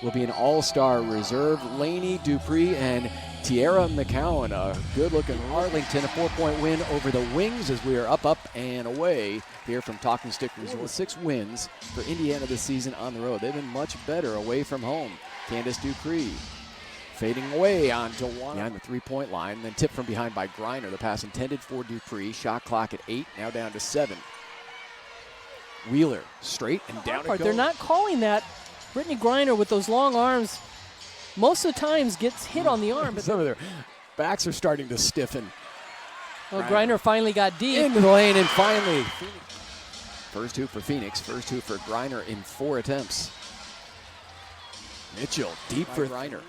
will be an all-star reserve. Laney Dupree and Tiara McCowan, a good-looking Arlington, a 4-point win over the Wings as we are up, and away here from Talking Stick Resort. 6 wins for Indiana this season on the road. They've been much better away from home. Candace Dupree fading away on Joanna behind the three-point line, then tipped from behind by Griner. The pass intended for Dupree. Shot clock at 8, now down to 7. Wheeler straight and down it goes. They're not calling that. Brittany Griner with those long arms most of the times gets hit on the arm. But some of their backs are starting to stiffen. Well, Griner finally got deep. Into the lane and finally. First hoop for Phoenix, first hoop for Griner in 4 attempts. Mitchell deep for Griner.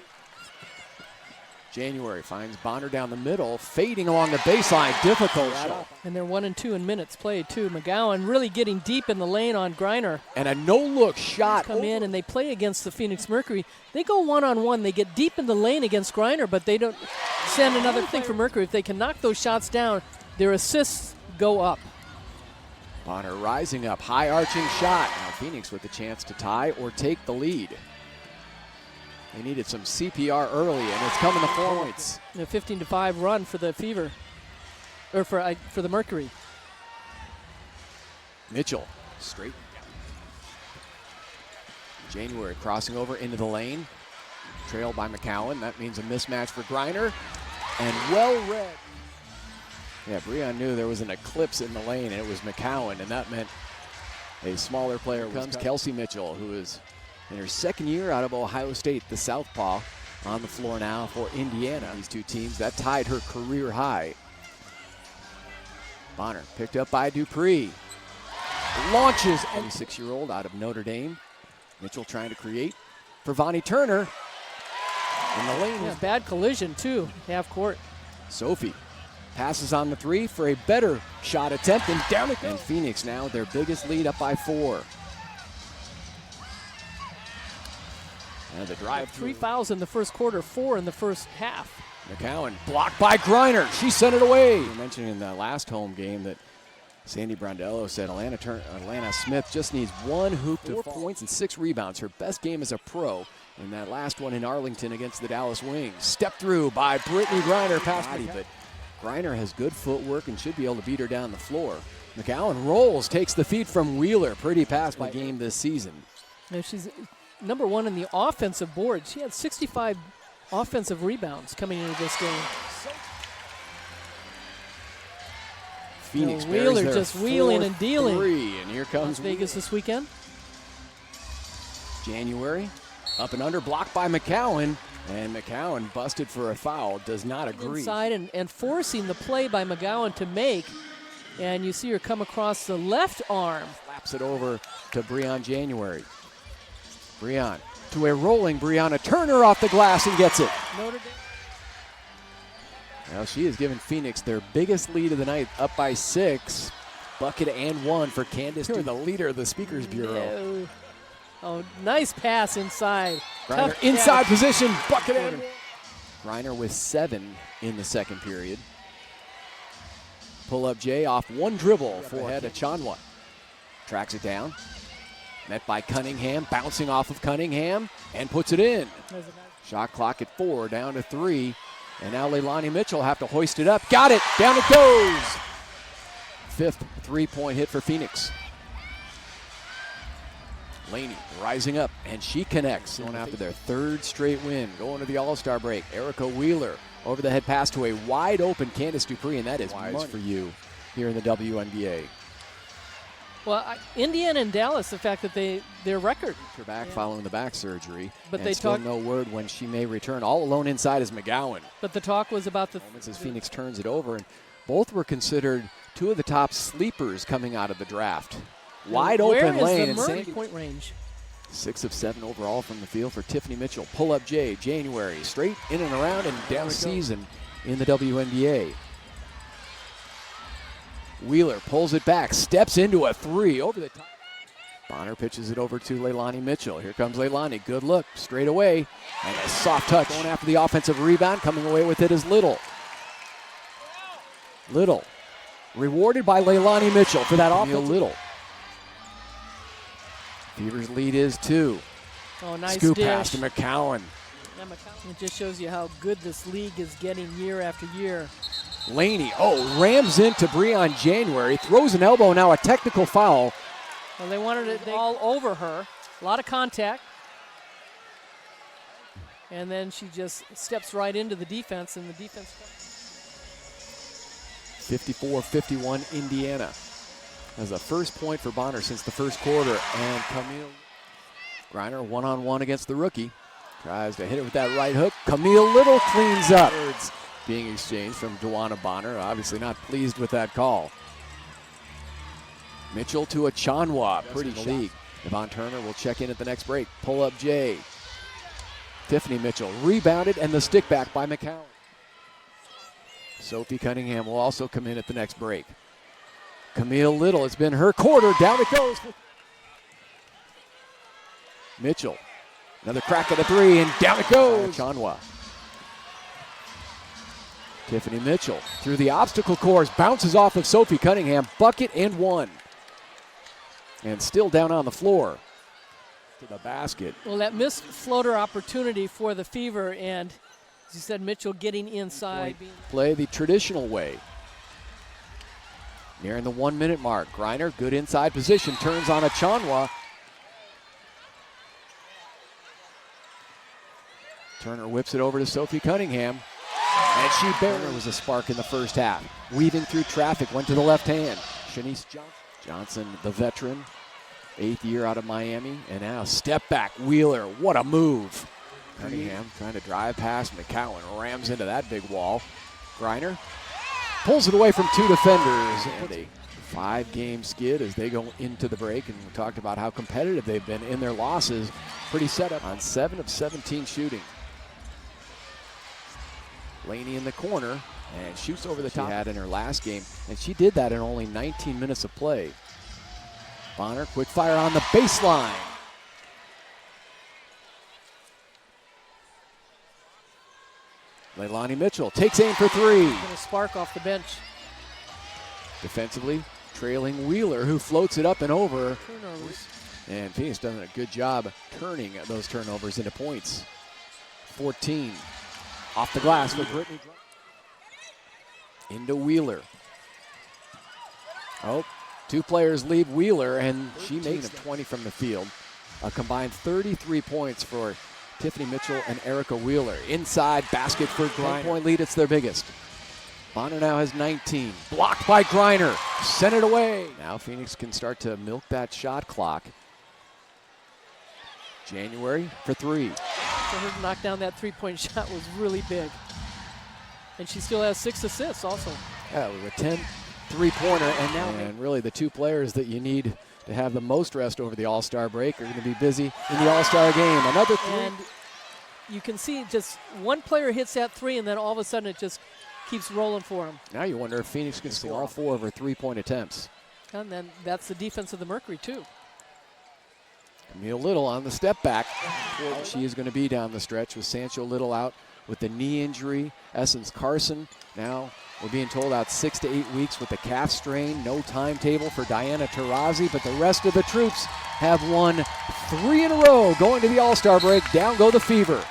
January finds Bonner down the middle, fading along the baseline, difficult shot. And they're 1 and 2 in minutes played too. McGowan really getting deep in the lane on Griner. And a no-look shot. Come in and they play against the Phoenix Mercury. They go one-on-one. They get deep in the lane against Griner, but they don't send another thing for Mercury. If they can knock those shots down, their assists go up. Bonner rising up, high arching shot. Now Phoenix with the chance to tie or take the lead. They needed some CPR early, and it's coming to 4 points. A 15-5 run for the Fever, or for the Mercury. Mitchell straight. January crossing over into the lane, trailed by McCowan. That means a mismatch for Griner, and well read. Yeah, Breon knew there was an eclipse in the lane, and it was McCowan, and that meant a smaller player comes Kelsey Mitchell, who is in her second year out of Ohio State, the southpaw, on the floor now for Indiana. These two teams, that tied her career high. Bonner picked up by Dupree. Launches, 26-year-old out of Notre Dame. Mitchell trying to create for Vonnie Turner. And the lane was bad collision too, half court. Sophie passes on the 3 for a better shot attempt, and down it goes. And Phoenix now their biggest lead, up by 4. And the drive 3 fouls in the first quarter, 4 in the first half. McCowan blocked by Griner. She sent it away. You mentioned in the last home game that Sandy Brondello said Alana Smith just needs 1 hoop to 4 points and 6 rebounds. Her best game as a pro in that last one in Arlington against the Dallas Wings. Step through by Brittany Griner. But Griner has good footwork and should be able to beat her down the floor. McCowan rolls, takes the feed from Wheeler. Pretty pass by game this season. Now she's number 1 in the offensive board. She had 65 offensive rebounds coming into this game. Phoenix Wheeler just wheeling and dealing. 3, and here comes Las Vegas this weekend. January, up and under, blocked by McCowan, and McCowan busted for a foul, does not agree. Inside and forcing the play by McGowan to make, and you see her come across the left arm. Slaps it over to Breon January. Breon to a rolling Brianna Turner off the glass and gets it. Notre Dame. Well, she has given Phoenix their biggest lead of the night, up by 6. Bucket and 1 for Candace. You're the leader of the Speakers Bureau. No. Oh, nice pass inside. Griner inside position, bucket and 1. Griner with 7 in the second period. Pull up Jay off 1 dribble for ahead of Chanwa. Tracks it down. Met by Cunningham, bouncing off of Cunningham, and puts it in. Shot clock at 4, down to 3. And now Leilani Mitchell have to hoist it up. Got it, down it goes. 5th 3-point hit for Phoenix. Laney rising up, and she connects. Going after their 3rd straight win. Going to the All-Star break. Erica Wheeler over the head pass to a wide open Candace Dupree, and that is wise for you here in the WNBA. Well, Indiana and Dallas, the fact that their record. Her back following the back surgery, but and they still no word when she may return. All alone inside is McGowan. But the talk was about the moments as Phoenix turns it over, and both were considered 2 of the top sleepers coming out of the draft. Wide open lane and 30-point range. 6 of 7 overall from the field for Tiffany Mitchell. Pull up Jay, January, straight in and around and down season in the WNBA. Wheeler pulls it back, steps into a 3 over the top. Bonner pitches it over to Leilani Mitchell. Here comes Leilani, good look, straight away. And a soft touch going after the offensive rebound. Coming away with it is Little. Little, rewarded by Leilani Mitchell for that offensive. Little. Fever's lead is 2. Oh, nice Scoop dish. pass to McCowan. It just shows you how good this league is getting year after year. Laney, rams into Breon January, throws an elbow, now a technical foul. Well, they wanted it all over her. A lot of contact. And then she just steps right into the defense, and the defense. 54-51 Indiana. As the first point for Bonner since the first quarter. And Camille Griner one-on-one against the rookie. Tries to hit it with that right hook. Camille Little cleans up. Words being exchanged from Dewana Bonner. Obviously not pleased with that call. Mitchell to a Chanwa. Pretty league. Yvonne Turner will check in at the next break. Pull up Jay. Tiffany Mitchell rebounded, and the stick back by McCowan. Sophie Cunningham will also come in at the next break. Camille Little, it's been her quarter. Down it goes. Mitchell, another crack at a three, and down it goes. Chanwa. Tiffany Mitchell through the obstacle course, bounces off of Sophie Cunningham. Bucket and one. And still down on the floor. To the basket. Well, that missed floater opportunity for the Fever, and as you said, Mitchell getting inside. Play the traditional way. Nearing the 1 minute mark. Griner, good inside position, turns on a Chanwa. Turner whips it over to Sophie Cunningham. And she barely was a spark in the first half. Weaving through traffic, went to the left hand. Shanice Johnson, the veteran. 8th year out of Miami, and now step back, Wheeler, what a move. Cunningham trying to drive past McCowan, rams into that big wall. Griner pulls it away from two defenders, and a 5-game skid as they go into the break, and we talked about how competitive they've been in their losses. Pretty set up on 7 of 17 shooting. Laney in the corner, and shoots over the top. She had in her last game, and she did that in only 19 minutes of play. Bonner, quick fire on the baseline. Leilani Mitchell takes aim for three. Going to spark off the bench. Defensively, trailing Wheeler, who floats it up and over. Turnovers. And Phoenix does a good job turning those turnovers into points. 14. Off the glass for Brittany. Into Wheeler. Two players leave Wheeler, and she makes 20 from the field. A combined 33 points for Tiffany Mitchell and Erica Wheeler. Inside basket for Griner. 10-point lead, it's their biggest. Bonner now has 19. Blocked by Griner. Sent it away. Now Phoenix can start to milk that shot clock. January for three. For her to knock down that three-point shot was really big. And she still has 6 assists also. Yeah, with a 10 three-pointer, and really the two players that you need to have the most rest over the All-Star break are going to be busy in the All-Star game. Another three. And you can see just one player hits that three, and then all of a sudden it just keeps rolling for him. Now you wonder if Phoenix can score all 4 of her three-point attempts. And then that's the defense of the Mercury, too. Camille Little on the step back. She is going to be down the stretch with Sancho Little out with the knee injury. Essence Carson now we're being told out 6 to 8 weeks with the calf strain. No timetable for Diana Taurasi, but the rest of the troops have won 3 in a row going to the All-Star break. Down go the Fever.